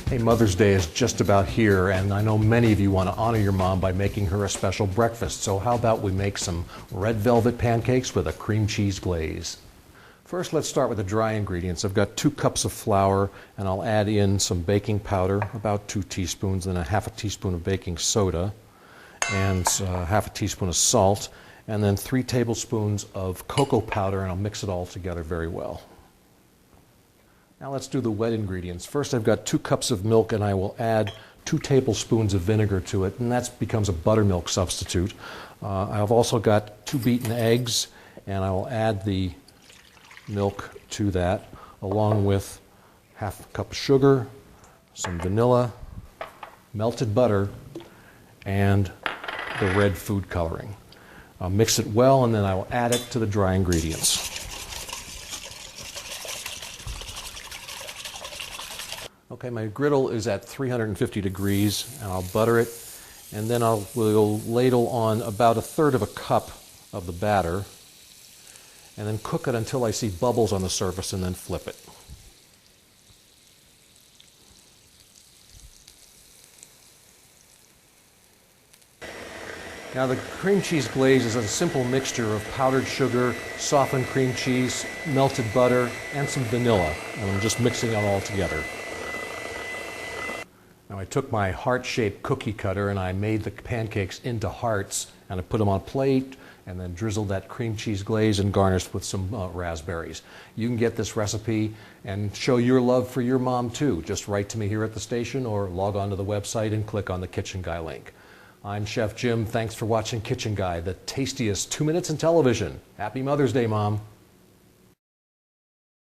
Hey, Mother's Day is just about here, and I know many of you want to honor your mom by making her a special breakfast. So how about we make some red velvet pancakes with a cream cheese glaze? First, let's start with the dry ingredients. I've got 2 cups of flour, and I'll add in some baking powder, about 2 teaspoons, and a half a teaspoon of baking soda, and half a teaspoon of salt, and then 3 tablespoons of cocoa powder, and I'll mix it all together very well. Now let's do the wet ingredients. First, I've got 2 cups of milk, and I will add 2 tablespoons of vinegar to it, and that becomes a buttermilk substitute. I've also got 2 beaten eggs, and I will add the milk to that, along with half a cup of sugar, some vanilla, melted butter, and the red food coloring. I'll mix it well, and then I will add it to the dry ingredients. Okay, my griddle is at 350 degrees, and I'll butter it, and then we'll ladle on about 1/3 of a cup of the batter, and then cook it until I see bubbles on the surface, and then flip it. Now the cream cheese glaze is a simple mixture of powdered sugar, softened cream cheese, melted butter, and some vanilla, and I'm just mixing it all together. Now I took my heart-shaped cookie cutter and I made the pancakes into hearts, and I put them on a plate and then drizzled that cream cheese glaze and garnished with some raspberries. You can get this recipe and show your love for your mom too. Just write to me here at the station or log on to the website and click on the Kitchen Guy link. I'm Chef Jim. Thanks for watching Kitchen Guy, the tastiest 2 minutes in television. Happy Mother's Day, Mom.